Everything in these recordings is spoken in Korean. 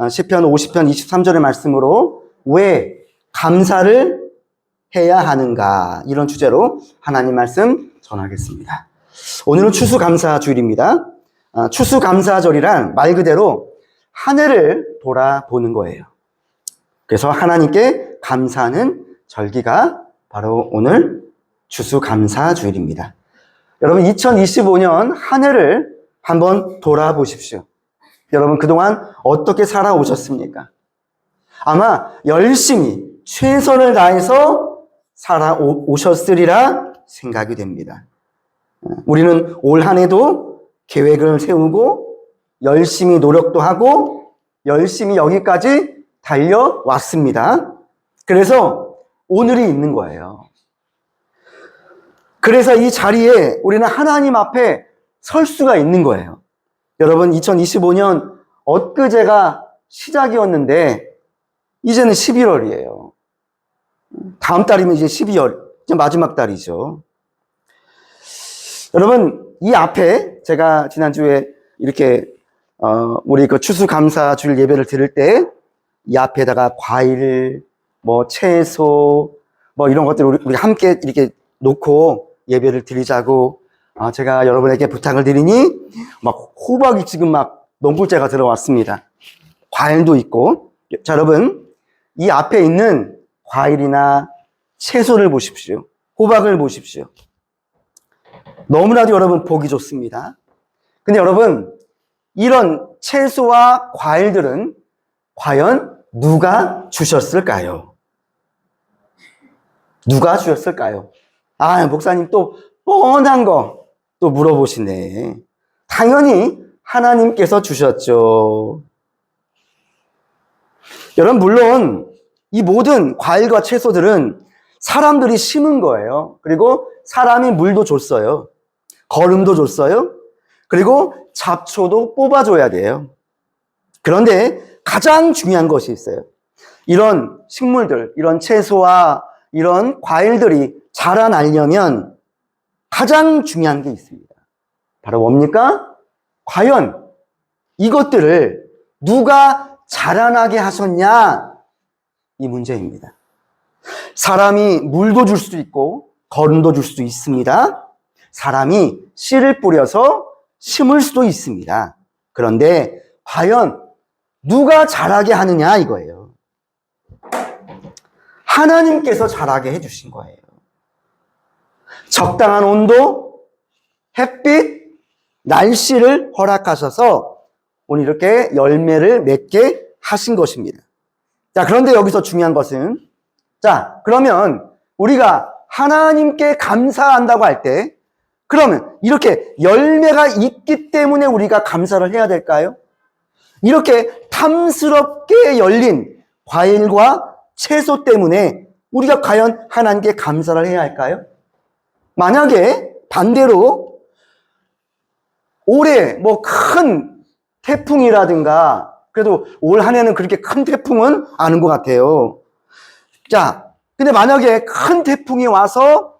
시편 50편 23절의 말씀으로 왜 감사를 해야 하는가, 이런 주제로 하나님 말씀 전하겠습니다. 오늘은 추수감사주일입니다. 추수감사절이란 말 그대로 하늘을 돌아보는 거예요. 그래서 하나님께 감사하는 절기가 바로 오늘 추수감사주일입니다. 여러분, 2025년 한 해를 한번 돌아보십시오. 여러분, 그동안 어떻게 살아오셨습니까? 아마 열심히 최선을 다해서 살아오셨으리라 생각이 됩니다. 우리는 올 한 해도 계획을 세우고 열심히 노력도 하고 열심히 여기까지 달려왔습니다. 그래서 오늘이 있는 거예요. 그래서 이 자리에 우리는 하나님 앞에 설 수가 있는 거예요. 여러분, 2025년 엊그제가 시작이었는데 이제는 11월이에요. 다음 달이면 이제 12월, 이제 마지막 달이죠. 여러분, 이 앞에 제가 지난주에 이렇게 우리 그 추수감사주일 예배를 드릴 때 이 앞에다가 과일, 채소, 이런 것들을 우리 함께 이렇게 놓고 예배를 드리자고 제가 여러분에게 부탁을 드리니 막 호박이 지금 막 농굴재가 들어왔습니다. 과일도 있고. 자, 여러분, 이 앞에 있는 과일이나 채소를 보십시오. 호박을 보십시오. 너무나도 여러분 보기 좋습니다. 근데 여러분, 이런 채소와 과일들은 과연 누가 주셨을까요? 누가 주셨을까요? 목사님 또 뻔한 거 또 물어보시네. 당연히 하나님께서 주셨죠. 여러분, 물론 이 모든 과일과 채소들은 사람들이 심은 거예요. 그리고 사람이 물도 줬어요. 거름도 줬어요. 그리고 잡초도 뽑아줘야 돼요. 그런데 가장 중요한 것이 있어요. 이런 식물들, 이런 채소와 이런 과일들이 자라나려면 가장 중요한 게 있습니다. 바로 뭡니까? 과연 이것들을 누가 자라나게 하셨냐? 이 문제입니다. 사람이 물도 줄 수도 있고 거름도 줄 수도 있습니다. 사람이 씨를 뿌려서 심을 수도 있습니다. 그런데 과연 누가 자라게 하느냐, 이거예요. 하나님께서 자라게 해주신 거예요. 적당한 온도, 햇빛, 날씨를 허락하셔서 오늘 이렇게 열매를 맺게 하신 것입니다. 자, 그런데 여기서 중요한 것은, 자, 그러면 우리가 하나님께 감사한다고 할 때, 그러면 이렇게 열매가 있기 때문에 우리가 감사를 해야 될까요? 이렇게 탐스럽게 열린 과일과 채소 때문에 우리가 과연 하나님께 감사를 해야 할까요? 만약에 반대로 올해 큰 태풍이라든가, 그래도 올 한 해는 그렇게 큰 태풍은 아닌 것 같아요. 자, 근데 만약에 큰 태풍이 와서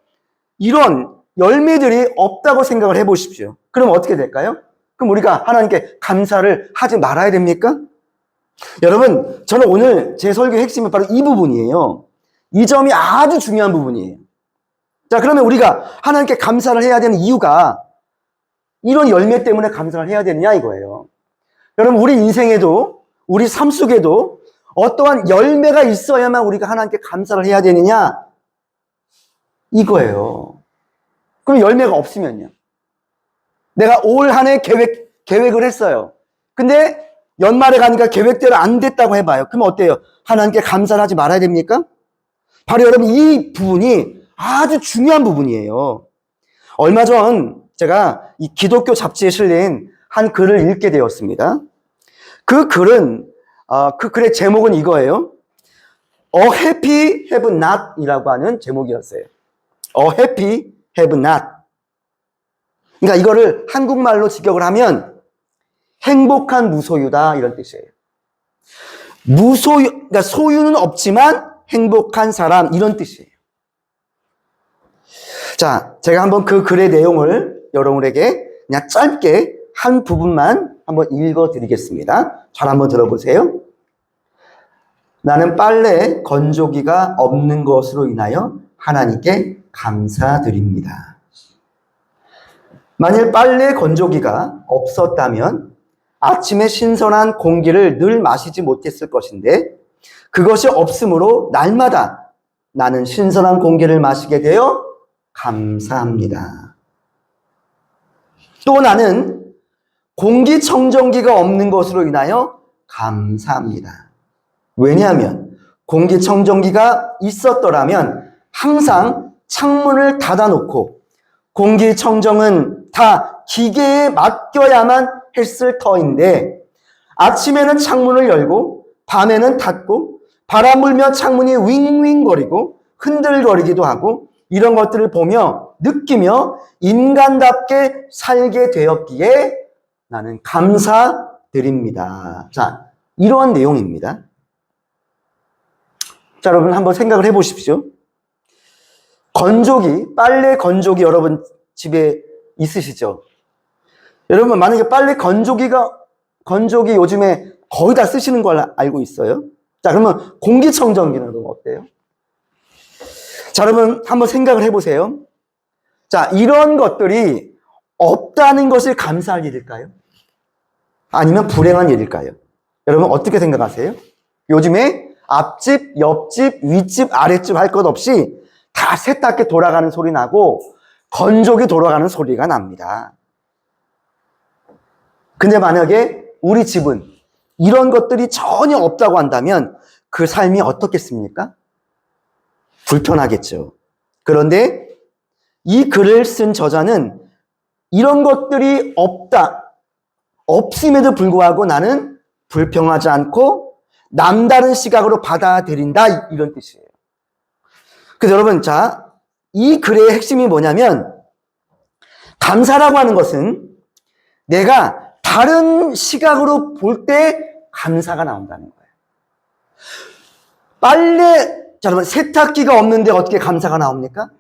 이런 열매들이 없다고 생각을 해보십시오. 그럼 어떻게 될까요? 그럼 우리가 하나님께 감사를 하지 말아야 됩니까? 여러분, 저는 오늘 제 설교의 핵심은 바로 이 부분이에요. 이 점이 아주 중요한 부분이에요. 자, 그러면 우리가 하나님께 감사를 해야 되는 이유가 이런 열매 때문에 감사를 해야 되느냐, 이거예요. 여러분, 우리 인생에도, 우리 삶 속에도 어떠한 열매가 있어야만 우리가 하나님께 감사를 해야 되느냐, 이거예요. 그럼 열매가 없으면요? 내가 올 한 해 계획을 했어요. 근데 연말에 가니까 계획대로 안 됐다고 해봐요. 그럼 어때요? 하나님께 감사를 하지 말아야 됩니까? 바로 여러분, 이 부분이 아주 중요한 부분이에요. 얼마 전 제가 이 기독교 잡지에 실린 한 글을 읽게 되었습니다. 그 글은, 그 글의 제목은 이거예요. A Happy Have Not 이라고 하는 제목이었어요. A Happy Have Not. 그러니까 이거를 한국말로 직역을 하면 행복한 무소유다, 이런 뜻이에요. 그러니까 소유는 없지만 행복한 사람, 이런 뜻이에요. 자, 제가 한번 그 글의 내용을 여러분에게 그냥 짧게 한 부분만 한번 읽어 드리겠습니다. 잘 한번 들어보세요. 나는 빨래 건조기가 없는 것으로 인하여 하나님께 감사드립니다. 만일 빨래 건조기가 없었다면 아침에 신선한 공기를 늘 마시지 못했을 것인데 그것이 없으므로 날마다 나는 신선한 공기를 마시게 되어 감사합니다. 또 나는 공기청정기가 없는 것으로 인하여 감사합니다. 왜냐하면 공기청정기가 있었더라면 항상 창문을 닫아놓고 공기청정은 다 기계에 맡겨야만 했을 터인데 아침에는 창문을 열고 밤에는 닫고 바람 불며 창문이 윙윙거리고 흔들거리기도 하고 이런 것들을 보며 느끼며 인간답게 살게 되었기에 나는 감사드립니다. 자, 이러한 내용입니다. 자, 여러분 한번 생각을 해보십시오. 건조기, 빨래 건조기 여러분 집에 있으시죠? 여러분 만약에 빨래 건조기 요즘에 거의 다 쓰시는 걸 알고 있어요? 자, 그러면 공기청정기는 어때요? 자, 여러분 한번 생각을 해보세요. 자, 이런 것들이 없다는 것을 감사할 일일까요? 아니면 불행한 일일까요? 여러분 어떻게 생각하세요? 요즘에 앞집, 옆집, 윗집, 아랫집 할 것 없이 다 세탁기 돌아가는 소리 나고 건조기 돌아가는 소리가 납니다. 근데 만약에 우리 집은 이런 것들이 전혀 없다고 한다면 그 삶이 어떻겠습니까? 불편하겠죠. 그런데 이 글을 쓴 저자는 이런 것들이 없음에도 불구하고 나는 불평하지 않고 남다른 시각으로 받아들인다, 이런 뜻이에요. 그래서 여러분, 자, 이 글의 핵심이 뭐냐면 감사라고 하는 것은 내가 다른 시각으로 볼 때 감사가 나온다는 거예요. 자, 여러분, 세탁기가 없는데 어떻게 감사가 나옵니까?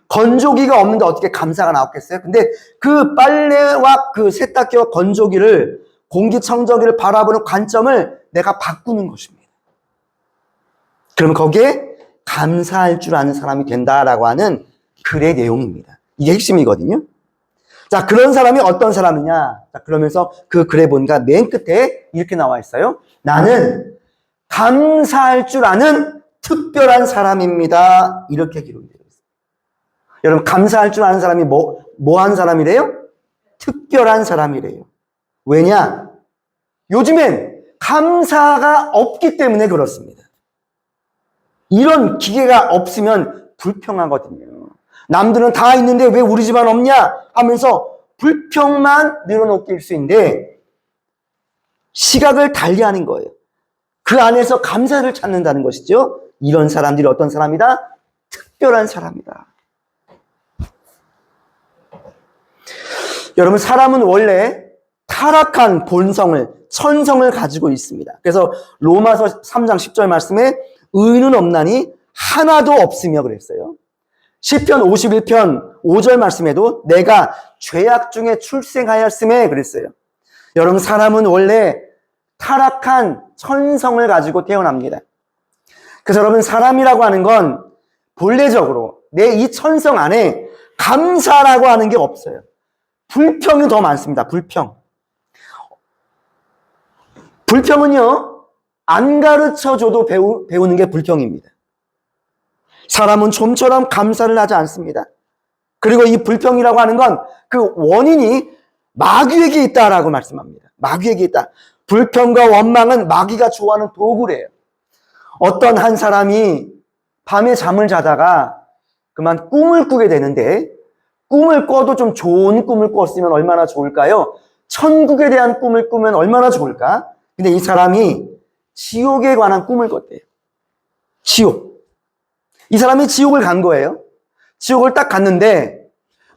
건조기가 없는데 어떻게 감사가 나왔겠어요? 근데 그 빨래와 그 세탁기와 건조기를, 공기청정기를 바라보는 관점을 내가 바꾸는 것입니다. 그러면 거기에 감사할 줄 아는 사람이 된다라고 하는 글의 내용입니다. 이게 핵심이거든요. 자, 그런 사람이 어떤 사람이냐? 자, 그러면서 그 글에 보니까 맨 끝에 이렇게 나와 있어요. 나는 감사할 줄 아는 특별한 사람입니다. 이렇게 기록이 되어 있어요. 여러분, 감사할 줄 아는 사람이 뭐한 사람이래요? 특별한 사람이래요. 왜냐? 요즘엔 감사가 없기 때문에 그렇습니다. 이런 기계가 없으면 불평하거든요. 남들은 다 있는데 왜 우리 집안 없냐 하면서 불평만 늘어놓길 수 있는데 시각을 달리하는 거예요. 그 안에서 감사를 찾는다는 것이죠. 이런 사람들이 어떤 사람이다? 특별한 사람이다. 여러분, 사람은 원래 타락한 본성을, 천성을 가지고 있습니다. 그래서 로마서 3장 10절 말씀에 의인은 없나니 하나도 없으며 그랬어요. 시편 51편 5절 말씀에도 내가 죄악 중에 출생하였음에 그랬어요. 여러분, 사람은 원래 타락한 천성을 가지고 태어납니다. 그래서 여러분, 사람이라고 하는 건 본래적으로 내 이 천성 안에 감사라고 하는 게 없어요. 불평이 더 많습니다. 불평은요, 안 가르쳐줘도 배우는 게 불평입니다. 사람은 좀처럼 감사를 하지 않습니다. 그리고 이 불평이라고 하는 건 그 원인이 마귀에게 있다라고 말씀합니다. 마귀에게 있다. 불평과 원망은 마귀가 좋아하는 도구래요. 어떤 한 사람이 밤에 잠을 자다가 그만 꿈을 꾸게 되는데 꿈을 꿔도 좀 좋은 꿈을 꿨으면 얼마나 좋을까요? 천국에 대한 꿈을 꾸면 얼마나 좋을까? 근데 이 사람이 지옥에 관한 꿈을 꿨대요. 지옥. 이 사람이 지옥을 간 거예요. 지옥을 딱 갔는데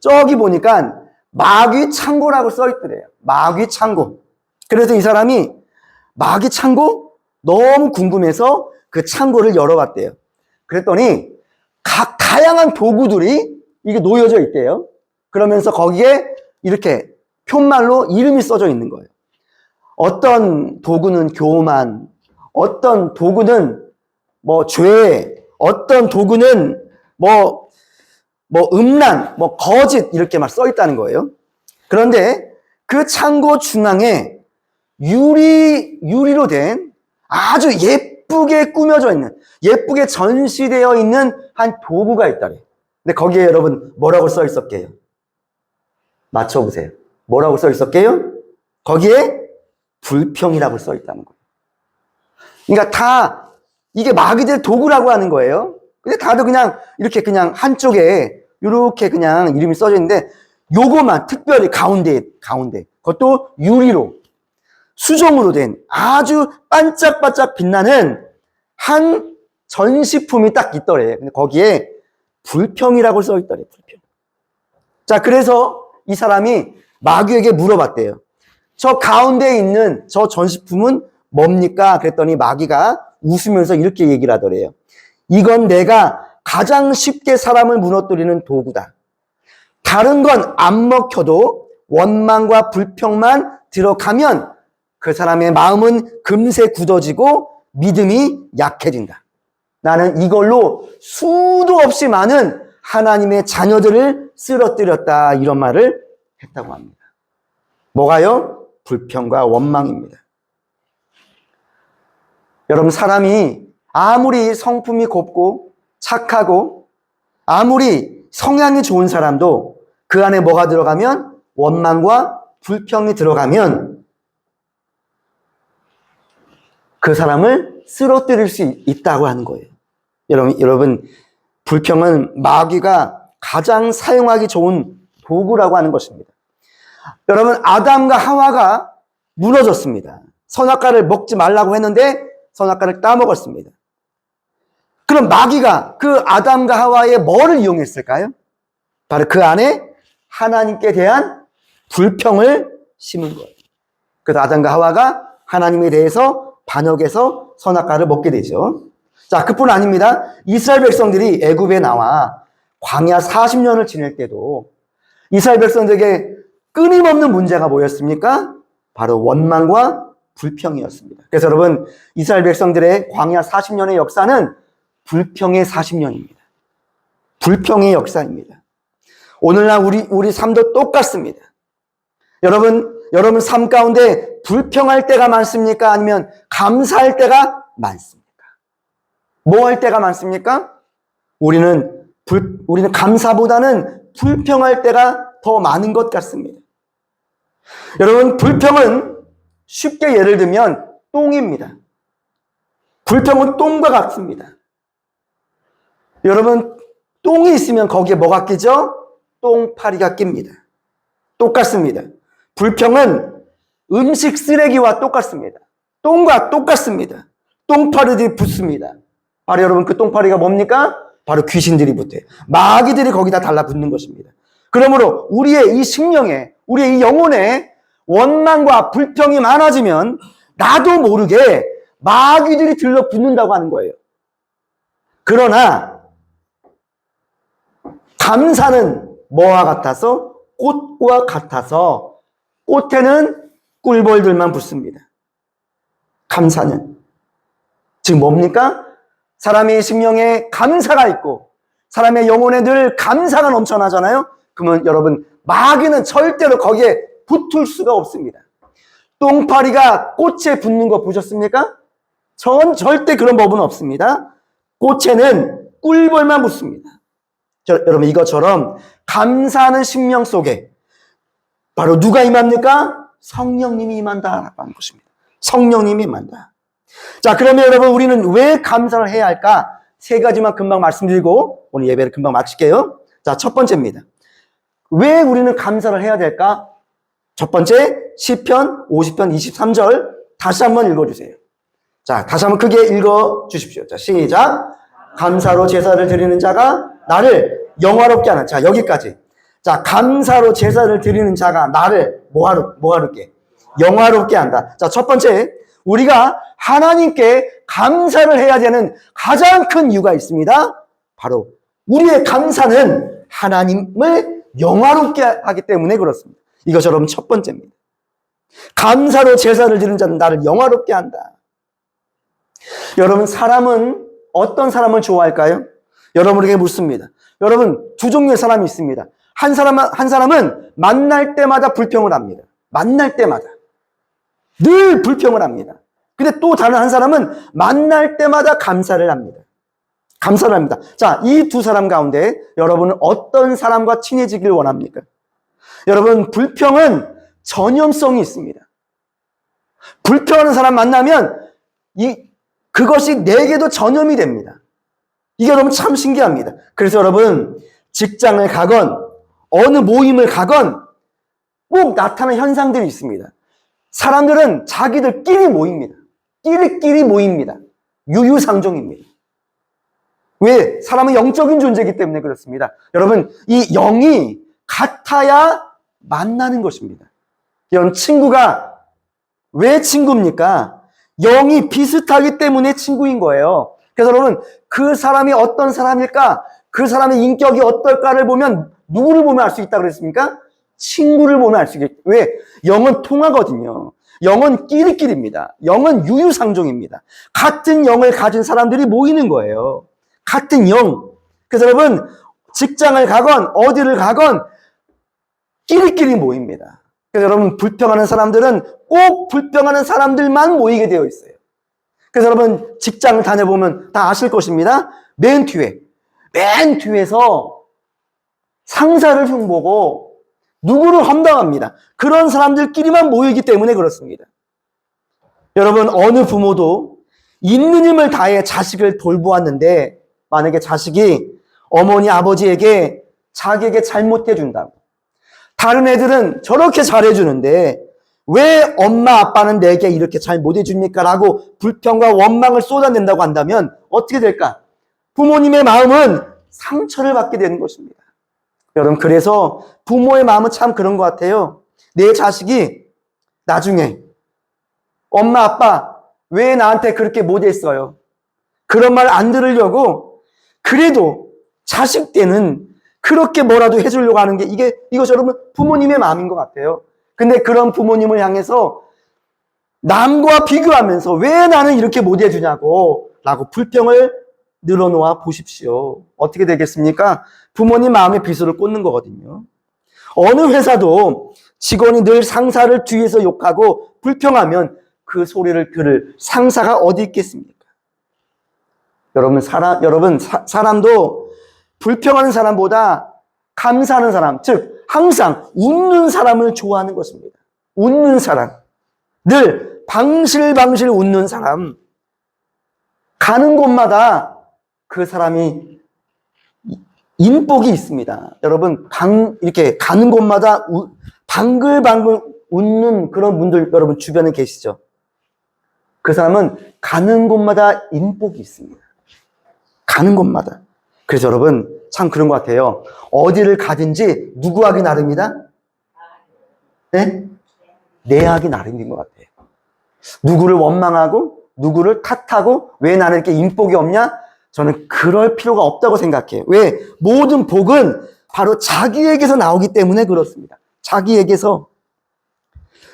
저기 보니까 마귀 창고라고 써있더래요. 마귀 창고. 그래서 이 사람이 마귀 창고? 너무 궁금해서 그 창고를 열어봤대요. 그랬더니 각 다양한 도구들이 이게 놓여져 있대요. 그러면서 거기에 이렇게 표말로 이름이 써져 있는 거예요. 어떤 도구는 교만, 어떤 도구는 뭐 죄, 어떤 도구는 뭐 음란, 뭐 거짓 이렇게 막 써 있다는 거예요. 그런데 그 창고 중앙에 유리로 된 아주 예쁘게 꾸며져 있는, 예쁘게 전시되어 있는 한 도구가 있다래. 근데 거기에 여러분 뭐라고 써 있었게요? 맞춰보세요. 뭐라고 써 있었게요? 거기에 불평이라고 써 있다는 거예요. 그러니까 다 이게 마귀들 도구라고 하는 거예요. 근데 다들 그냥 이렇게 그냥 한쪽에 이렇게 그냥 이름이 써져 있는데 요거만 특별히 가운데 그것도 유리로 수정으로 된 아주 반짝반짝 빛나는 한 전시품이 딱 있더래. 근데 거기에 불평이라고 써 있더래. 불평. 자, 그래서 이 사람이 마귀에게 물어봤대요. 저 가운데에 있는 저 전시품은 뭡니까? 그랬더니 마귀가 웃으면서 이렇게 얘기를 하더래요. 이건 내가 가장 쉽게 사람을 무너뜨리는 도구다. 다른 건 안 먹혀도 원망과 불평만 들어가면 그 사람의 마음은 금세 굳어지고 믿음이 약해진다. 나는 이걸로 수도 없이 많은 하나님의 자녀들을 쓰러뜨렸다. 이런 말을 했다고 합니다. 뭐가요? 불평과 원망입니다. 여러분, 사람이 아무리 성품이 곱고 착하고 아무리 성향이 좋은 사람도 그 안에 뭐가 들어가면 원망과 불평이 들어가면 그 사람을 쓰러뜨릴 수 있다고 하는 거예요. 여러분, 불평은 마귀가 가장 사용하기 좋은 도구라고 하는 것입니다. 여러분, 아담과 하와가 무너졌습니다. 선악과를 먹지 말라고 했는데 선악과를 따먹었습니다. 그럼 마귀가 그 아담과 하와의 뭐를 이용했을까요? 바로 그 안에 하나님께 대한 불평을 심은 거예요. 그래서 아담과 하와가 하나님에 대해서 반역해서 선악과를 먹게 되죠. 자, 그뿐 아닙니다. 이스라엘 백성들이 애굽에 나와 광야 40년을 지낼 때도 이스라엘 백성들에게 끊임없는 문제가 뭐였습니까? 바로 원망과 불평이었습니다. 그래서 여러분, 이스라엘 백성들의 광야 40년의 역사는 불평의 40년입니다. 불평의 역사입니다. 오늘날 우리 삶도 똑같습니다. 여러분 삶 가운데 불평할 때가 많습니까? 아니면 감사할 때가 많습니까? 뭐 할 때가 많습니까? 우리는 감사보다는 불평할 때가 더 많은 것 같습니다. 여러분, 불평은 쉽게 예를 들면 똥입니다. 불평은 똥과 같습니다. 여러분, 똥이 있으면 거기에 뭐가 끼죠? 똥파리가 낍니다. 똑같습니다. 불평은 음식 쓰레기와 똑같습니다. 똥과 똑같습니다. 똥파리들이 붙습니다. 바로 여러분, 그 똥파리가 뭡니까? 바로 귀신들이 붙어요. 마귀들이 거기다 달라붙는 것입니다. 그러므로 우리의 이 심령에, 우리의 이 영혼에 원망과 불평이 많아지면 나도 모르게 마귀들이 들러붙는다고 하는 거예요. 그러나 감사는 뭐와 같아서? 꽃과 같아서 꽃에는 꿀벌들만 붙습니다. 감사는. 지금 뭡니까? 사람의 심령에 감사가 있고 사람의 영혼에 늘 감사가 넘쳐나잖아요. 그러면 여러분, 마귀는 절대로 거기에 붙을 수가 없습니다. 똥파리가 꽃에 붙는 거 보셨습니까? 절대 그런 법은 없습니다. 꽃에는 꿀벌만 붙습니다. 여러분, 이것처럼 감사하는 심령 속에 바로 누가 임합니까? 성령님이 임한다라고 하는 것입니다. 성령님이 임한다. 자, 그러면 여러분, 우리는 왜 감사를 해야 할까? 세 가지만 금방 말씀드리고 오늘 예배를 금방 마칠게요. 자, 첫 번째입니다. 왜 우리는 감사를 해야 될까? 첫 번째, 시편 50편 23절 다시 한번 읽어주세요. 자, 다시 한번 크게 읽어주십시오. 자, 시작. 감사로 제사를 드리는 자가 나를 영화롭게 하는. 자, 여기까지. 자, 감사로 제사를 드리는 자가 나를 뭐하롭게? 영화롭게 한다. 자, 첫 번째, 우리가 하나님께 감사를 해야 되는 가장 큰 이유가 있습니다. 바로 우리의 감사는 하나님을 영화롭게 하기 때문에 그렇습니다. 이것처럼 첫 번째입니다. 감사로 제사를 드리는 자는 나를 영화롭게 한다. 여러분, 사람은 어떤 사람을 좋아할까요? 여러분에게 묻습니다. 여러분, 두 종류의 사람이 있습니다. 한 사람은 만날 때마다 불평을 합니다. 만날 때마다. 늘 불평을 합니다. 근데 또 다른 한 사람은 만날 때마다 감사를 합니다. 감사를 합니다. 자, 이 두 사람 가운데 여러분은 어떤 사람과 친해지길 원합니까? 여러분, 불평은 전염성이 있습니다. 불평하는 사람 만나면 그것이 내게도 전염이 됩니다. 이게 여러분 참 신기합니다. 그래서 여러분, 직장을 가건 어느 모임을 가건 꼭 나타나는 현상들이 있습니다. 사람들은 자기들끼리 모입니다. 끼리끼리 모입니다. 유유상종입니다. 왜? 사람은 영적인 존재이기 때문에 그렇습니다. 여러분, 이 영이 같아야 만나는 것입니다. 여러분, 친구가 왜 친구입니까? 영이 비슷하기 때문에 친구인 거예요. 그래서 여러분, 그 사람이 어떤 사람일까? 그 사람의 인격이 어떨까를 보면 누구를 보면 알 수 있다고 그랬습니까? 친구를 보면 알 수 있겠죠. 왜? 영은 통하거든요. 영은 끼리끼리입니다. 영은 유유상종입니다. 같은 영을 가진 사람들이 모이는 거예요. 같은 영. 그래서 여러분, 직장을 가건 어디를 가건 끼리끼리 모입니다. 그래서 여러분, 불평하는 사람들은 꼭 불평하는 사람들만 모이게 되어 있어요. 그래서 여러분, 직장을 다녀보면 다 아실 것입니다. 맨 뒤에서 상사를 흉보고 누구를 험담합니다. 그런 사람들끼리만 모이기 때문에 그렇습니다. 여러분, 어느 부모도 있는 힘을 다해 자식을 돌보았는데 만약에 자식이 어머니, 아버지에게 자기에게 잘못해준다고, 다른 애들은 저렇게 잘해주는데 왜 엄마, 아빠는 내게 이렇게 잘 못해줍니까? 라고 불평과 원망을 쏟아낸다고 한다면 어떻게 될까? 부모님의 마음은 상처를 받게 되는 것입니다. 여러분, 그래서 부모의 마음은 참 그런 것 같아요. 내 자식이 나중에 엄마, 아빠 왜 나한테 그렇게 못했어요? 그런 말 안 들으려고 그래도 자식 때는 그렇게 뭐라도 해주려고 하는 게 이것이 여러분 부모님의 마음인 것 같아요. 근데 그런 부모님을 향해서 남과 비교하면서 왜 나는 이렇게 못해주냐고 라고 불평을 늘어놓아 보십시오. 어떻게 되겠습니까? 부모님 마음에 비수를 꽂는 거거든요. 어느 회사도 직원이 늘 상사를 뒤에서 욕하고 불평하면 그 소리를 들을 상사가 어디 있겠습니까? 여러분, 사람도 불평하는 사람보다 감사하는 사람, 즉 항상 웃는 사람을 좋아하는 것입니다. 웃는 사람, 늘 방실방실 웃는 사람, 가는 곳마다 그 사람이 인복이 있습니다. 여러분, 이렇게 가는 곳마다 방글방글 웃는 그런 분들 여러분 주변에 계시죠? 그 사람은 가는 곳마다 인복이 있습니다. 가는 곳마다. 그래서 여러분, 참 그런 것 같아요. 어디를 가든지 누구 하기 나름이다? 네? 내 하기 나름인 것 같아요. 누구를 원망하고 누구를 탓하고 왜 나는 이렇게 인복이 없냐? 저는 그럴 필요가 없다고 생각해요. 왜? 모든 복은 바로 자기에게서 나오기 때문에 그렇습니다. 자기에게서.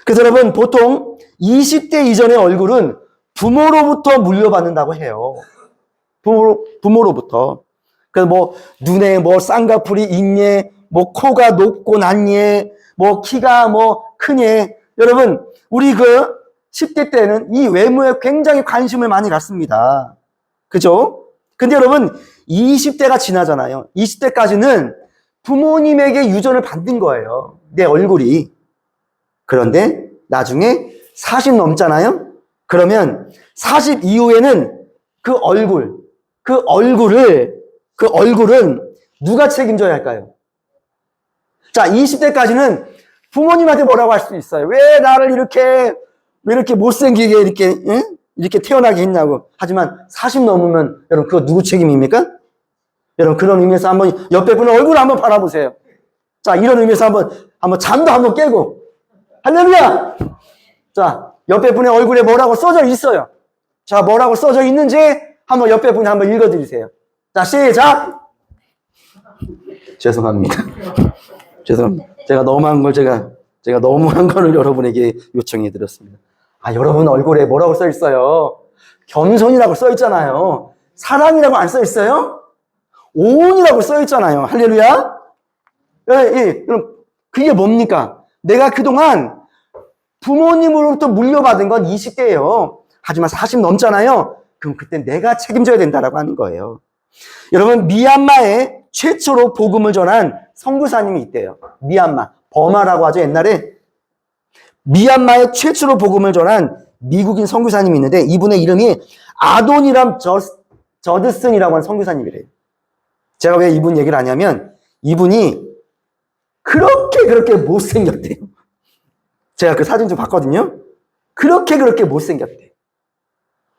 그래서 여러분, 보통 20대 이전의 얼굴은 부모로부터 물려받는다고 해요. 부모로부터. 그래서 뭐 눈에 뭐 쌍꺼풀이 있니, 뭐 코가 높고 낮니, 뭐 키가 뭐 크니. 여러분, 우리 그 10대 때는 이 외모에 굉장히 관심을 많이 갖습니다. 그죠? 근데 여러분, 20대가 지나잖아요. 20대까지는 부모님에게 유전을 받는 거예요. 내 얼굴이. 그런데 나중에 40 넘잖아요? 그러면 40 이후에는 그 얼굴은 누가 책임져야 할까요? 자, 20대까지는 부모님한테 뭐라고 할 수 있어요. 왜 나를 왜 이렇게 못생기게 이렇게 태어나게 했냐고. 하지만 40 넘으면 여러분 그거 누구 책임입니까? 여러분 그런 의미에서 한번 옆에 분의 얼굴을 한번 바라보세요. 자, 이런 의미에서 한번 잠도 한번 깨고. 할렐루야! 자, 옆에 분의 얼굴에 뭐라고 써져 있어요. 자, 뭐라고 써져 있는지 한번 옆에 분이 한번 읽어드리세요. 자, 시작! 죄송합니다. 제가 너무한 거를 여러분에게 요청해 드렸습니다. 아, 여러분 얼굴에 뭐라고 써 있어요? 겸손이라고 써 있잖아요. 사랑이라고 안 써 있어요? 온이라고 써 있잖아요. 할렐루야. 그럼 그게 뭡니까? 내가 그동안 부모님으로부터 물려받은 건 20대예요. 하지만 40 넘잖아요. 그럼 그때 내가 책임져야 된다라고 하는 거예요. 여러분, 미얀마에 최초로 복음을 전한 선교사님이 있대요. 미얀마, 버마라고 하죠. 옛날에 미얀마에 최초로 복음을 전한 미국인 선교사님이 있는데 이분의 이름이 아도니람 저드슨이라고 하는 선교사님이래요. 제가 왜 이분 얘기를 하냐면 이분이 그렇게 못생겼대요. 제가 그 사진 좀 봤거든요. 그렇게 못생겼대요.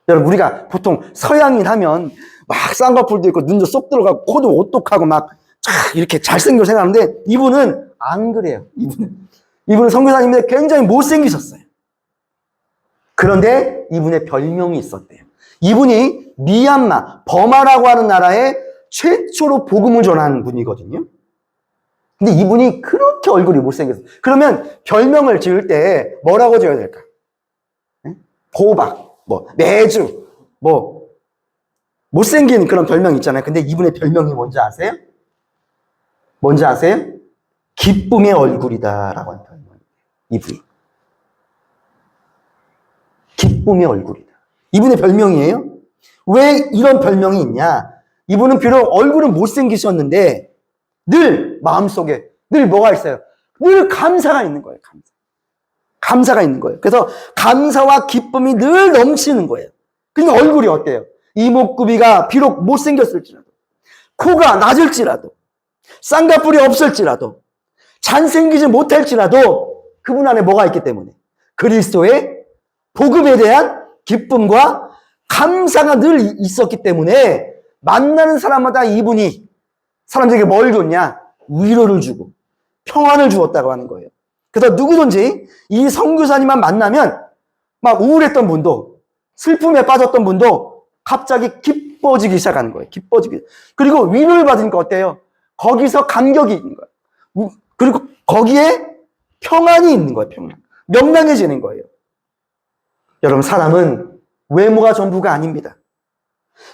여러분, 우리가 보통 서양인 하면 막 쌍꺼풀도 있고 눈도 쏙 들어가고 코도 오똑하고 막 이렇게 잘생겨 생각하는데 이분은 안 그래요. 이분은 선교사님인데 굉장히 못생기셨어요. 그런데 이분의 별명이 있었대요. 이분이 미얀마, 버마라고 하는 나라에 최초로 복음을 전한 분이거든요. 근데 이분이 그렇게 얼굴이 못생겼어요. 그러면 별명을 지을 때 뭐라고 지어야 될까? 호박, 매주, 못생긴 그런 별명 있잖아요. 근데 이분의 별명이 뭔지 아세요? 뭔지 아세요? 기쁨의 얼굴이다라고 하는 별명이에요. 이분이. 기쁨의 얼굴이다. 이분의 별명이에요. 왜 이런 별명이 있냐? 이분은 비록 얼굴은 못생기셨는데 늘 마음속에 늘 뭐가 있어요? 늘 감사가 있는 거예요. 감사가 있는 거예요. 그래서 감사와 기쁨이 늘 넘치는 거예요. 그러니까 얼굴이 어때요? 이목구비가 비록 못생겼을지라도, 코가 낮을지라도, 쌍꺼풀이 없을지라도, 잘생기지 못할지라도 그분 안에 뭐가 있기 때문에 그리스도의 복음에 대한 기쁨과 감사가 늘 있었기 때문에 만나는 사람마다 이분이 사람들에게 뭘 줬냐? 위로를 주고 평안을 주었다고 하는 거예요. 그래서 누구든지 이 선교사님만 만나면 막 우울했던 분도 슬픔에 빠졌던 분도 갑자기 기뻐지기 시작하는 거예요. 그리고 위로를 받으니까 어때요? 거기서 감격이 있는 거예요. 그리고 거기에 평안이 있는 거예요. 명랑해지는 거예요. 여러분, 사람은 외모가 전부가 아닙니다.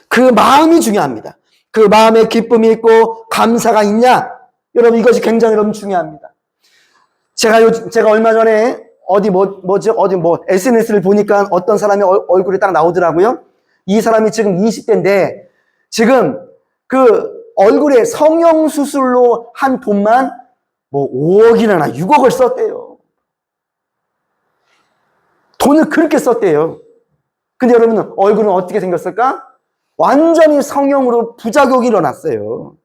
그 마음이 중요합니다. 그 마음에 기쁨이 있고 감사가 있냐? 여러분, 이것이 굉장히 여러분 중요합니다. 제가 얼마 전에 SNS를 보니까 어떤 사람의 얼굴이 딱 나오더라고요. 이 사람이 지금 20대인데 지금 그 얼굴에 성형수술로 한 돈만 5억이나 6억을 썼대요. 돈을 그렇게 썼대요. 근데 여러분, 얼굴은 어떻게 생겼을까? 완전히 성형으로 부작용이 일어났어요.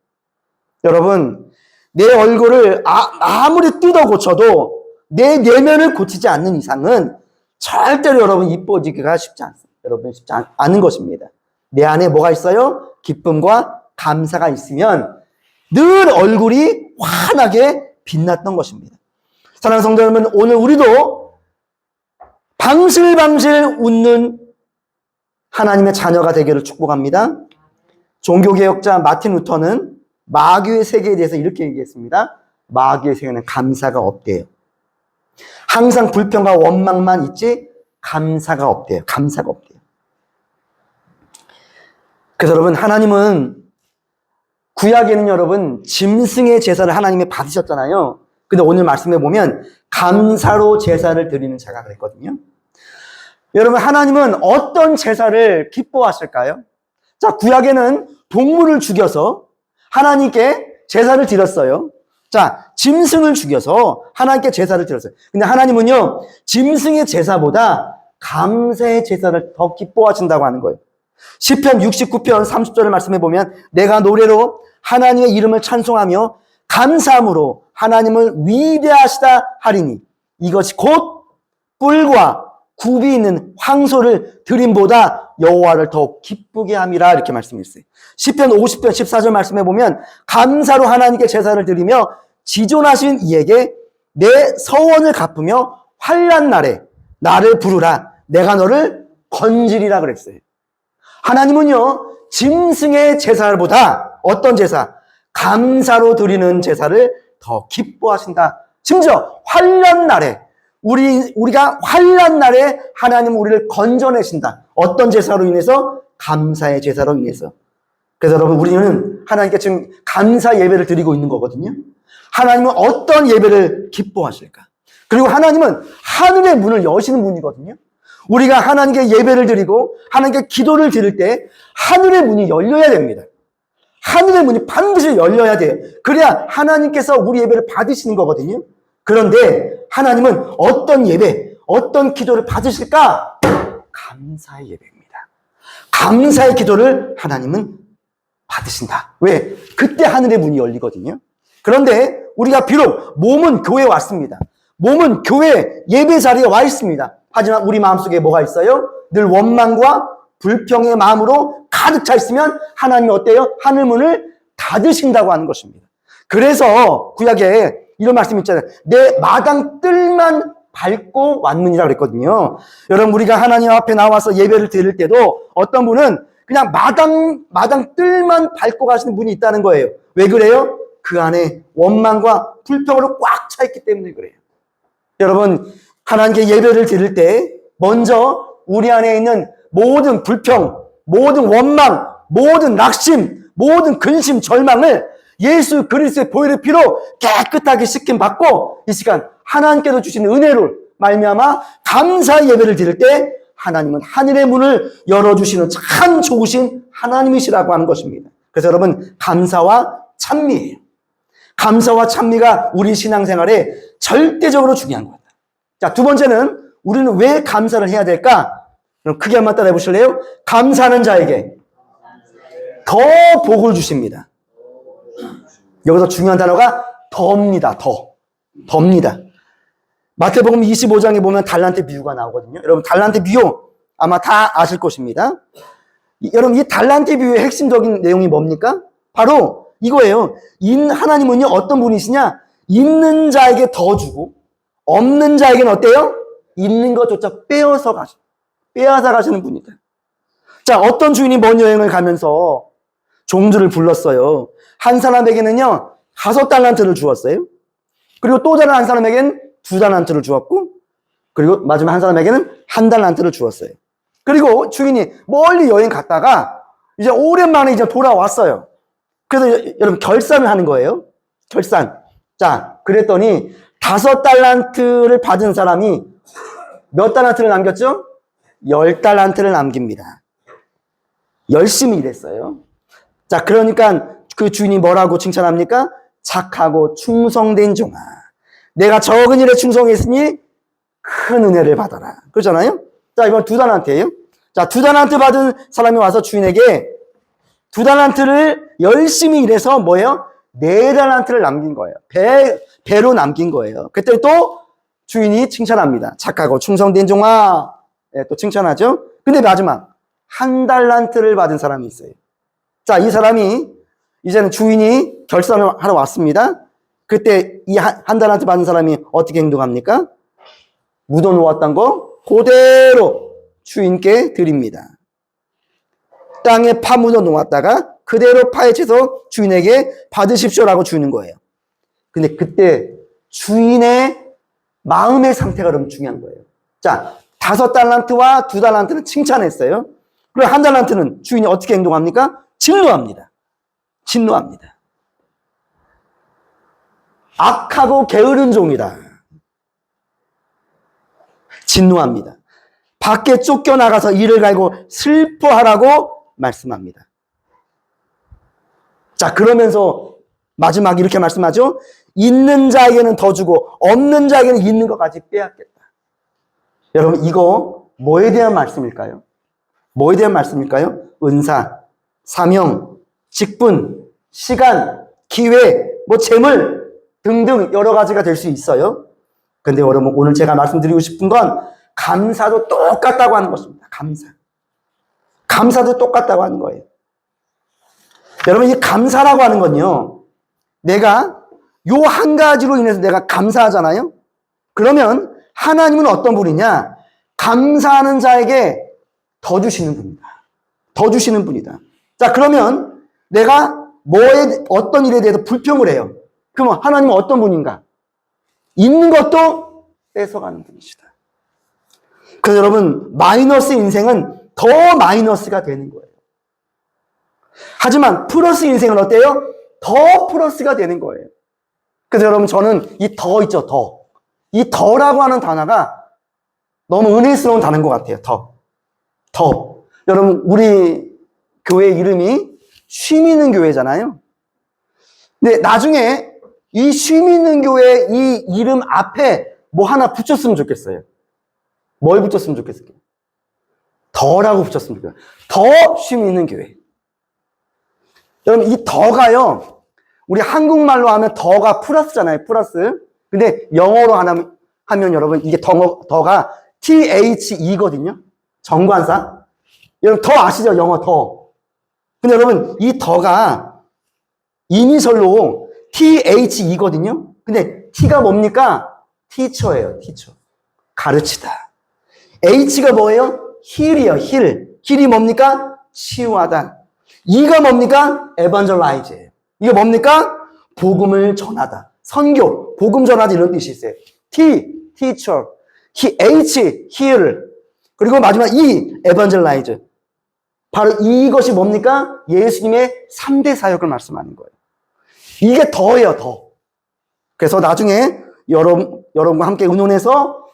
여러분, 내 얼굴을 아무리 뜯어 고쳐도 내 내면을 고치지 않는 이상은 절대로 여러분 이뻐지기가 쉽지 않습니다. 여러분, 쉽지 않은 것입니다. 내 안에 뭐가 있어요? 기쁨과 감사가 있으면 늘 얼굴이 환하게 빛났던 것입니다. 사랑하는 성도 여러분, 오늘 우리도 방실방실 웃는 하나님의 자녀가 되기를 축복합니다. 종교개혁자 마틴 루터는 마귀의 세계에 대해서 이렇게 얘기했습니다. 마귀의 세계는 감사가 없대요. 항상 불평과 원망만 있지 감사가 없대요. 감사가 없대요. 그래서 여러분, 하나님은 구약에는 여러분 짐승의 제사를 하나님이 받으셨잖아요. 근데 오늘 말씀해 보면 감사로 제사를 드리는 자가 그랬거든요. 여러분, 하나님은 어떤 제사를 기뻐하실까요? 자, 구약에는 동물을 죽여서 하나님께 제사를 드렸어요. 자, 짐승을 죽여서 하나님께 제사를 드렸어요. 근데 하나님은요, 짐승의 제사보다 감사의 제사를 더 기뻐하신다고 하는 거예요. 시편 69편 30절을 말씀해 보면 내가 노래로 하나님의 이름을 찬송하며 감사함으로 하나님을 위대하시다 하리니 이것이 곧 뿔과 굽이 있는 황소를 드림보다 여호와를 더욱 기쁘게 함이라 이렇게 말씀했어요. 시편 50편 14절 말씀해 보면 감사로 하나님께 제사를 드리며 지존하신 이에게 내 서원을 갚으며 환난 날에 나를 부르라 내가 너를 건지리라 그랬어요. 하나님은요, 짐승의 제사보다 어떤 제사? 감사로 드리는 제사를 더 기뻐하신다. 심지어 환난 날에 우리가 환난 날에 하나님은 우리를 건져내신다. 어떤 제사로 인해서? 감사의 제사로 인해서. 그래서 여러분, 우리는 하나님께 지금 감사 예배를 드리고 있는 거거든요. 하나님은 어떤 예배를 기뻐하실까? 그리고 하나님은 하늘의 문을 여시는 분이거든요. 우리가 하나님께 예배를 드리고 하나님께 기도를 드릴 때 하늘의 문이 열려야 됩니다. 하늘의 문이 반드시 열려야 돼요. 그래야 하나님께서 우리 예배를 받으시는 거거든요. 그런데 하나님은 어떤 예배, 어떤 기도를 받으실까? 감사의 예배입니다. 감사의 기도를 하나님은 받으신다. 왜? 그때 하늘의 문이 열리거든요. 그런데 우리가 비록 몸은 교회에 왔습니다. 몸은 교회 예배 자리에 와 있습니다. 하지만 우리 마음속에 뭐가 있어요? 늘 원망과 불평의 마음으로 가득 차 있으면 하나님이 어때요? 하늘문을 닫으신다고 하는 것입니다. 그래서 구약에 이런 말씀이 있잖아요. 내 마당 뜰만 밟고 왔느니라 그랬거든요. 여러분, 우리가 하나님 앞에 나와서 예배를 드릴 때도 어떤 분은 그냥 마당 뜰만 밟고 가시는 분이 있다는 거예요. 왜 그래요? 그 안에 원망과 불평으로 꽉 차 있기 때문에 그래요. 여러분, 하나님께 예배를 드릴 때 먼저 우리 안에 있는 모든 불평, 모든 원망, 모든 낙심, 모든 근심, 절망을 예수 그리스도의 보혈의 피로 깨끗하게 씻김 받고 이 시간 하나님께서 주신 은혜를 말미암아 감사의 예배를 드릴 때 하나님은 하늘의 문을 열어주시는 참 좋으신 하나님이시라고 하는 것입니다. 그래서 여러분, 감사와 찬미예요. 감사와 찬미가 우리 신앙생활에 절대적으로 중요한 겁니다. 자, 두 번째는 우리는 왜 감사를 해야 될까? 그럼 크게 한번 따라해 보실래요? 감사하는 자에게 더 복을 주십니다. 여기서 중요한 단어가 더입니다. 더입니다. 마태복음 25장에 보면 달란트 비유가 나오거든요. 여러분, 달란트 비유 아마 다 아실 것입니다. 여러분, 이 달란트 비유의 핵심적인 내용이 뭡니까? 바로 이거예요. 하나님은요, 어떤 분이시냐? 있는 자에게 더 주고 없는 자에게는 어때요? 있는 것조차 빼앗아 가시는 분이다. 자, 어떤 주인이 먼 여행을 가면서 종들을 불렀어요. 한 사람에게는요 5달란트를 주었어요. 그리고 또 다른 한 사람에게는 2달란트를 주었고, 그리고 마지막 한 사람에게는 1달란트를 주었어요. 그리고 주인이 멀리 여행 갔다가 이제 오랜만에 이제 돌아왔어요. 그래서 여러분, 결산을 하는 거예요. 결산. 자, 그랬더니 5달란트를 받은 사람이 몇 달란트를 남겼죠? 10달란트를 남깁니다. 열심히 일했어요. 자, 그러니까 그 주인이 뭐라고 칭찬합니까? 착하고 충성된 종아, 내가 적은 일에 충성했으니 큰 은혜를 받아라. 그렇잖아요? 자, 이번 2달란트예요. 자, 2달란트 받은 사람이 와서 주인에게 2달란트를 열심히 일해서 뭐예요? 4달란트를 남긴 거예요. 배로 남긴 거예요. 그때 또 주인이 칭찬합니다. 착하고 충성된 종아. 네, 또 칭찬하죠. 근데 마지막 1달란트를 받은 사람이 있어요. 자, 이 사람이 이제는 주인이 결산을 하러 왔습니다. 그때 이 1달란트 받은 사람이 어떻게 행동합니까? 묻어놓았던 거 그대로 주인께 드립니다. 땅에 파묻어 놓았다가 그대로 파헤쳐서 주인에게 받으십시오라고 주는 거예요. 근데 그때 주인의 마음의 상태가 너무 중요한 거예요. 자, 5달란트와 2달란트는 칭찬했어요. 그리고 1달란트는 주인이 어떻게 행동합니까? 진노합니다. 악하고 게으른 종이다. 진노합니다. 밖에 쫓겨나가서 이를 갈고 슬퍼하라고 말씀합니다. 자, 그러면서 마지막 이렇게 말씀하죠. 있는 자에게는 더 주고 없는 자에게는 있는 것까지 빼앗겠다. 여러분, 이거 뭐에 대한 말씀일까요? 뭐에 대한 말씀일까요? 은사, 사명, 직분, 시간, 기회, 재물 등등 여러 가지가 될 수 있어요. 근데 여러분, 오늘 제가 말씀드리고 싶은 건 감사도 똑같다고 하는 것입니다. 감사도 똑같다고 하는 거예요. 여러분, 이 감사라고 하는 건요, 내가 요 한 가지로 인해서 내가 감사하잖아요? 그러면 하나님은 어떤 분이냐? 감사하는 자에게 더 주시는 분이다. 더 주시는 분이다. 자, 그러면 내가 어떤 일에 대해서 불평을 해요. 그러면 하나님은 어떤 분인가? 있는 것도 뺏어가는 분이시다. 그래서 여러분, 마이너스 인생은 더 마이너스가 되는 거예요. 하지만 플러스 인생은 어때요? 더 플러스가 되는 거예요. 그래서 여러분 저는 이 더 있죠, 더. 이 더라고 하는 단어가 너무 은혜스러운 단어인 것 같아요. 더. 여러분 우리 교회 이름이 쉼 있는 교회잖아요. 근데 나중에 이 쉼 있는 교회 이 이름 앞에 뭐 하나 붙였으면 좋겠어요. 뭘 붙였으면 좋겠어요? 더라고 붙였으면 좋겠어요. 더 쉼 있는 교회. 여러분 이 더가요. 우리 한국말로 하면 더가 플러스잖아요. 플러스. 근데 영어로 하면 여러분 이게 더가 THE거든요. 정관사. 여러분 더 아시죠? 영어 더. 근데 여러분 이 더가 이니셜로 THE거든요. 근데 T가 뭡니까? 티처예요. 티처. 가르치다. H가 뭐예요? 힐이에요. 힐. 힐이 뭡니까? 치유하다. E가 뭡니까? 에반젤라이즈예요. 이게 뭡니까? 복음을 전하다. 선교, 복음 전하다 이런 뜻이 있어요. T, teacher. H, heal. 그리고 마지막 E, evangelise. 바로 이것이 뭡니까? 예수님의 3대 사역을 말씀하는 거예요. 이게 더예요, 더. 그래서 나중에 여러분과 함께 의논해서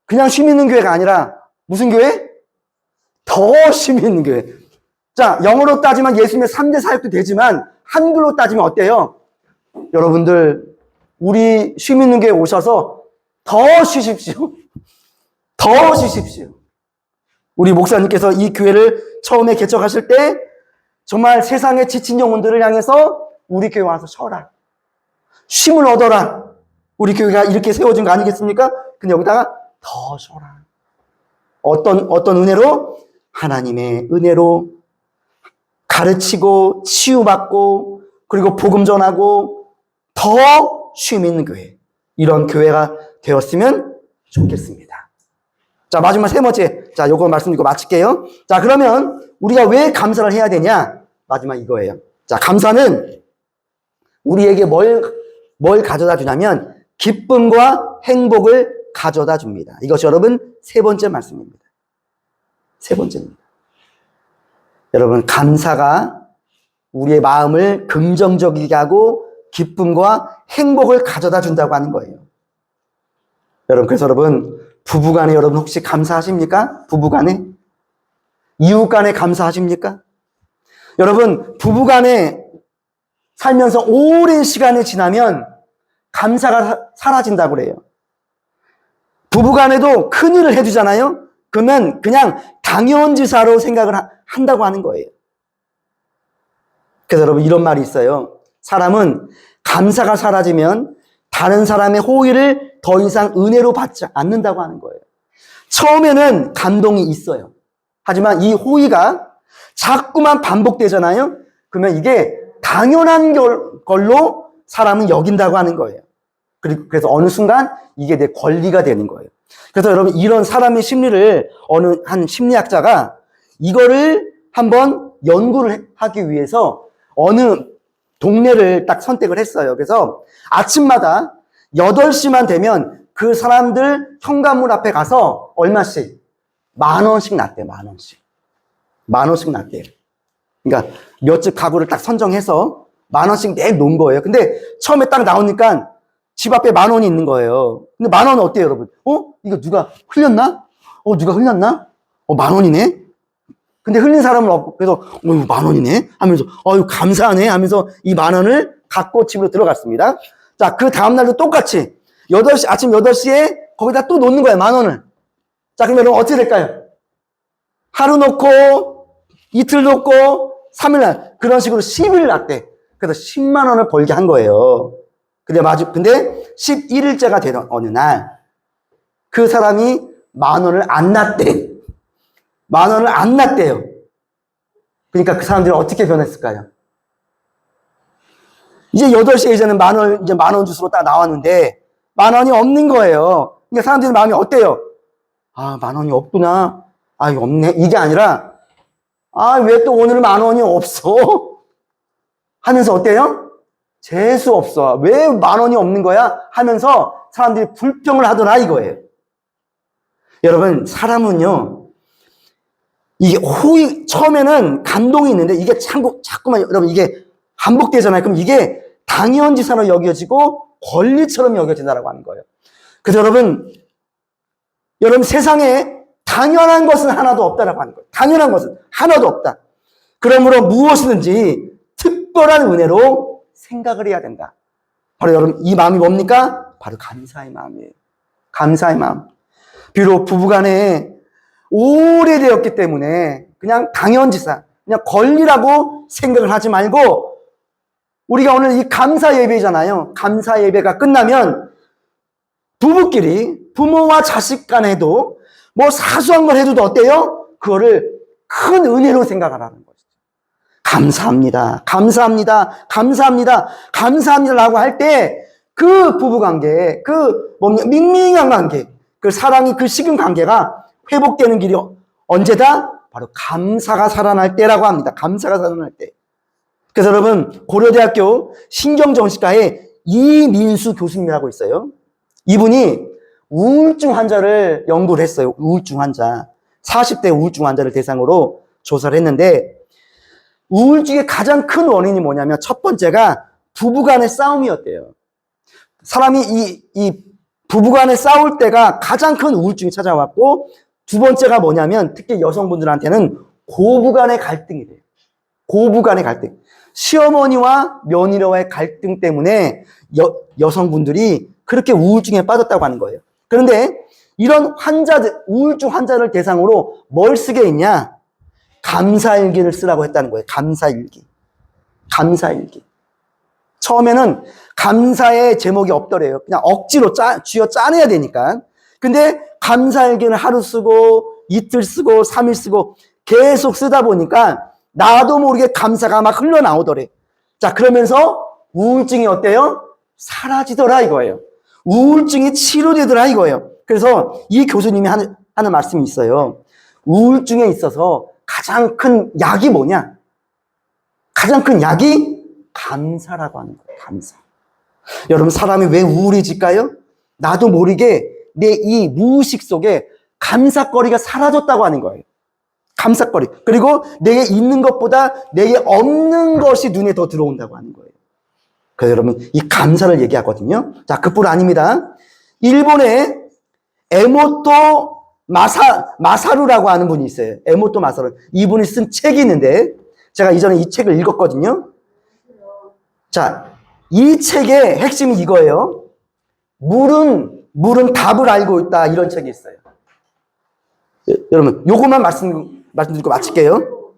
그냥 쉼 있는 교회가 아니라 무슨 교회? 더 쉼 있는 교회. 자, 영어로 따지면 예수님의 3대 사역도 되지만 한글로 따지면 어때요? 여러분들 우리 쉼 있는 교회 오셔서 더 쉬십시오. 더 쉬십시오. 우리 목사님께서 이 교회를 처음에 개척하실 때 정말 세상에 지친 영혼들을 향해서 우리 교회 와서 쉬어라. 쉼을 얻어라. 우리 교회가 이렇게 세워진 거 아니겠습니까? 근데 여기다가 더 쉬어라. 어떤 은혜로? 하나님의 은혜로 가르치고 치유받고 그리고 복음 전하고 더 쉼 있는 교회. 이런 교회가 되었으면 좋겠습니다. 자, 마지막 세 번째. 자, 요거 말씀드리고 마칠게요. 자, 그러면 우리가 왜 감사를 해야 되냐? 마지막 이거예요. 자, 감사는 우리에게 뭘 가져다 주냐면 기쁨과 행복을 가져다 줍니다. 이것이 여러분 세 번째 말씀입니다. 세 번째입니다. 여러분, 감사가 우리의 마음을 긍정적이게 하고 기쁨과 행복을 가져다 준다고 하는 거예요. 여러분, 그래서 여러분, 부부간에 여러분 혹시 감사하십니까? 부부간에? 이웃간에 감사하십니까? 여러분, 부부간에 살면서 오랜 시간이 지나면 감사가 사라진다고 그래요. 부부간에도 큰일을 해주잖아요? 그러면 그냥 당연지사로 생각을 한다고 하는 거예요. 그래서 여러분 이런 말이 있어요. 사람은 감사가 사라지면 다른 사람의 호의를 더 이상 은혜로 받지 않는다고 하는 거예요. 처음에는 감동이 있어요. 하지만 이 호의가 자꾸만 반복되잖아요. 그러면 이게 당연한 걸로 사람은 여긴다고 하는 거예요. 그래서 어느 순간 이게 내 권리가 되는 거예요. 그래서 여러분 이런 사람의 심리를 어느 한 심리학자가 이거를 한번 연구를 하기 위해서 어느 동네를 딱 선택을 했어요. 그래서 아침마다 8시만 되면 그 사람들 현관문 앞에 가서 얼마씩? 10,000원씩 났대요. 10,000원씩. 10,000원씩 났대요. 그러니까 몇 집 가구를 딱 선정해서 10,000원씩 내놓은 거예요. 근데 처음에 딱 나오니까 집 앞에 10,000원이 있는 거예요. 근데 10,000원 어때요, 여러분? 이거 누가 흘렸나? 누가 흘렸나? 10,000원이네? 근데 흘린 사람은 없고, 그래서, 이거 10,000원이네? 하면서, 이거 감사하네? 하면서 이 10,000원을 갖고 집으로 들어갔습니다. 자, 그 다음날도 똑같이, 아침 8시에 거기다 또 놓는 거예요, 10,000원을. 자, 그럼 여러분 어떻게 될까요? 하루 놓고, 이틀 놓고, 3일날, 그런 식으로 10일 났대. 그래서 10만 원을 벌게 한 거예요. 근데 11일째가 되던 어느 날, 그 사람이 10,000원을 안 났대. 10,000원을 안 났대요. 그러니까 그 사람들이 어떻게 변했을까요? 이제 8시에 이제 10,000원 주스로 딱 나왔는데, 10,000원이 없는 거예요. 그러니까 사람들의 마음이 어때요? 10,000원이 없구나. 이거 없네. 이게 아니라, 왜 또 오늘 10,000원이 없어? 하면서 어때요? 재수 없어. 왜 10,000원이 없는 거야? 하면서 사람들이 불평을 하더라 이거예요. 여러분, 사람은요, 이게 호의, 처음에는 감동이 있는데 이게 자꾸만 여러분 이게 반복되잖아요. 그럼 이게 당연지사로 여겨지고 권리처럼 여겨진다라고 하는 거예요. 그래서 여러분 세상에 당연한 것은 하나도 없다라고 하는 거예요. 당연한 것은 하나도 없다. 그러므로 무엇이든지 특별한 은혜로 생각을 해야 된다. 바로 여러분 이 마음이 뭡니까? 바로 감사의 마음이에요. 감사의 마음. 비록 부부간에 오래되었기 때문에 그냥 당연지사, 그냥 권리라고 생각을 하지 말고 우리가 오늘 이 감사 예배잖아요. 감사 예배가 끝나면 부부끼리 부모와 자식 간에도 뭐 사소한 걸 해도 어때요? 그거를 큰 은혜로 생각하라는 거죠. 감사합니다. 감사합니다. 감사합니다. 감사합니다라고 할 때 그 부부관계, 그 밍밍한 관계, 그 사랑이 그 식은 관계가 회복되는 길이 언제다? 바로 감사가 살아날 때라고 합니다. 감사가 살아날 때. 그래서 여러분 고려대학교 신경정신과에 이민수 교수님이라고 있어요. 이분이 우울증 환자를 연구를 했어요. 우울증 환자. 40대 우울증 환자를 대상으로 조사를 했는데 우울증의 가장 큰 원인이 뭐냐면 첫 번째가 부부간의 싸움이었대요. 사람이 이 부부간에 싸울 때가 가장 큰 우울증이 찾아왔고 두 번째가 뭐냐면 특히 여성분들한테는 고부간의 갈등이래요. 고부간의 갈등. 시어머니와 며느리와의 갈등 때문에 여성분들이 그렇게 우울증에 빠졌다고 하는 거예요. 그런데 이런 환자들, 우울증 환자를 대상으로 뭘 쓰게 했냐? 감사일기를 쓰라고 했다는 거예요. 감사일기. 감사일기. 처음에는 감사의 제목이 없더래요. 그냥 억지로 쥐어 짜내야 되니까. 근데 감사일기는 하루 쓰고 이틀 쓰고 3일 쓰고 계속 쓰다 보니까 나도 모르게 감사가 막 흘러나오더래. 자, 그러면서 우울증이 어때요? 사라지더라 이거예요. 우울증이 치료되더라 이거예요. 그래서 이 교수님이 하는 말씀이 있어요. 우울증에 있어서 가장 큰 약이 뭐냐? 가장 큰 약이 감사라고 하는 거예요. 감사. 여러분 사람이 왜 우울해질까요? 나도 모르게 내 이 무의식 속에 감사거리가 사라졌다고 하는 거예요. 감사거리. 그리고 내게 있는 것보다 내게 없는 것이 눈에 더 들어온다고 하는 거예요. 그래서 여러분 이 감사를 얘기하거든요. 자, 그뿐 아닙니다. 일본의 에모토 마사루라고 하는 분이 있어요. 에모토 마사루. 이분이 쓴 책이 있는데 제가 이전에 이 책을 읽었거든요. 자, 이 책의 핵심이 이거예요. 물은 답을 알고 있다. 이런 책이 있어요. 여러분, 요것만 말씀드리고 마칠게요.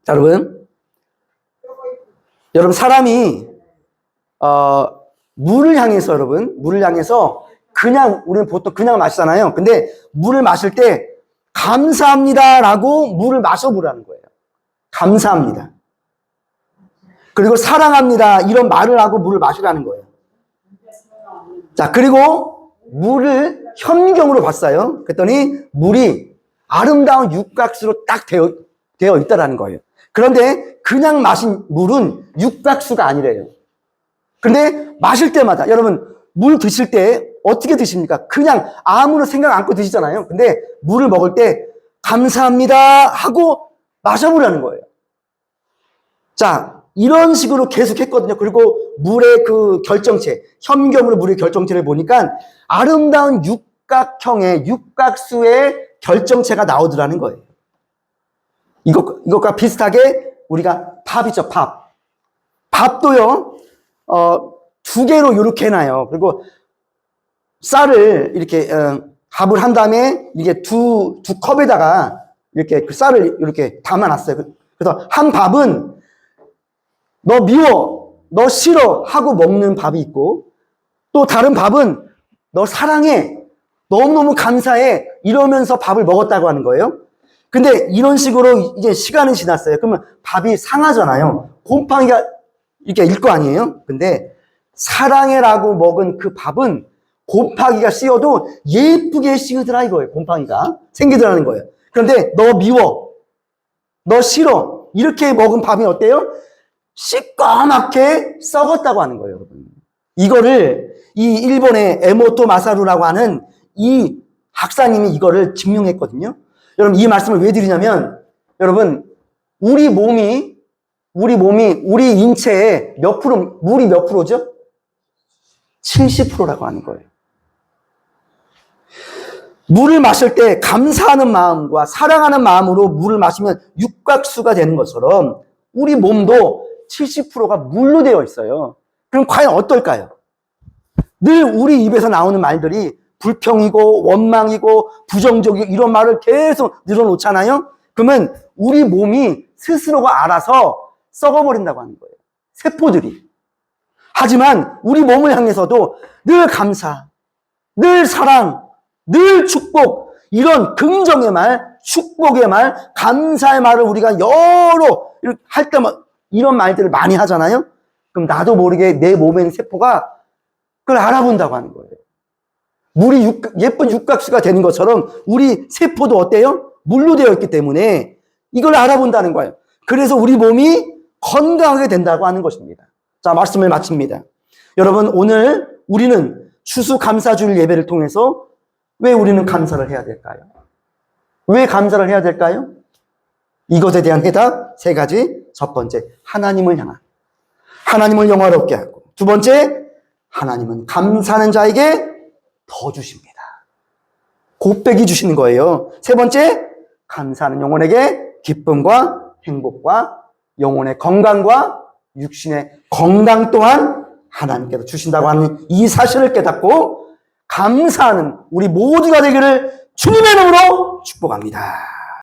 자, 여러분 사람이 물을 향해서 그냥 우리는 보통 그냥 마시잖아요. 근데 물을 마실 때 감사합니다라고 물을 마셔보라는 거예요. 감사합니다. 그리고 사랑합니다. 이런 말을 하고 물을 마시라는 거예요. 자, 그리고 물을 현미경으로 봤어요. 그랬더니 물이 아름다운 육각수로 딱 되어 있다라는 거예요. 그런데 그냥 마신 물은 육각수가 아니래요. 그런데 마실 때마다 여러분 물 드실 때 어떻게 드십니까? 그냥 아무런 생각 않고 드시잖아요. 근데 물을 먹을 때 감사합니다 하고 마셔보라는 거예요. 자, 이런 식으로 계속 했거든요. 그리고 물의 그 결정체, 현미경으로 물의 결정체를 보니까 아름다운 육각형의 육각수의 결정체가 나오더라는 거예요. 이것과 비슷하게 우리가 밥이죠, 밥. 밥도요, 두 개로 이렇게 해놔요. 그리고 쌀을 이렇게, 밥을 한 다음에 이게 두 컵에다가 이렇게 그 쌀을 이렇게 담아놨어요. 그래서 한 밥은 너 미워, 너 싫어 하고 먹는 밥이 있고 또 다른 밥은 너 사랑해, 너무너무 감사해 이러면서 밥을 먹었다고 하는 거예요. 근데 이런 식으로 이제 시간이 지났어요. 그러면 밥이 상하잖아요. 곰팡이가 이렇게 일 거 아니에요? 근데 사랑해라고 먹은 그 밥은 곰팡이가 씌어도 예쁘게 씌우더라 이거예요. 곰팡이가 생기더라는 거예요. 그런데 너 미워, 너 싫어 이렇게 먹은 밥이 어때요? 시꺼멓게 썩었다고 하는 거예요, 여러분. 이거를 이 일본의 에모토 마사루라고 하는 이 학사님이 이거를 증명했거든요. 여러분 이 말씀을 왜 드리냐면 여러분, 우리 인체의 몇 프로, 물이 몇 프로죠? 70%라고 하는 거예요. 물을 마실 때 감사하는 마음과 사랑하는 마음으로 물을 마시면 육각수가 되는 것처럼 우리 몸도 70%가 물로 되어 있어요. 그럼 과연 어떨까요? 늘 우리 입에서 나오는 말들이 불평이고 원망이고 부정적이고 이런 말을 계속 늘어놓잖아요. 그러면 우리 몸이 스스로가 알아서 썩어버린다고 하는 거예요. 세포들이. 하지만 우리 몸을 향해서도 늘 감사, 늘 사랑, 늘 축복, 이런 긍정의 말, 축복의 말, 감사의 말을 우리가 여러 할 때마다 이런 말들을 많이 하잖아요. 그럼 나도 모르게 내 몸에 있는 세포가 그걸 알아본다고 하는 거예요. 물이 예쁜 육각수가 되는 것처럼 우리 세포도 어때요? 물로 되어 있기 때문에 이걸 알아본다는 거예요. 그래서 우리 몸이 건강하게 된다고 하는 것입니다. 자, 말씀을 마칩니다. 여러분, 오늘 우리는 추수감사주일 예배를 통해서 왜 우리는 감사를 해야 될까요? 왜 감사를 해야 될까요? 이것에 대한 해답 세 가지. 첫 번째, 하나님을 향한. 하나님을 영화롭게 하고. 두 번째, 하나님은 감사하는 자에게 더 주십니다. 곱빼기 주시는 거예요. 세 번째, 감사하는 영혼에게 기쁨과 행복과 영혼의 건강과 육신의 건강 또한 하나님께서 주신다고 하는 이 사실을 깨닫고 감사하는 우리 모두가 되기를 주님의 이름으로 축복합니다.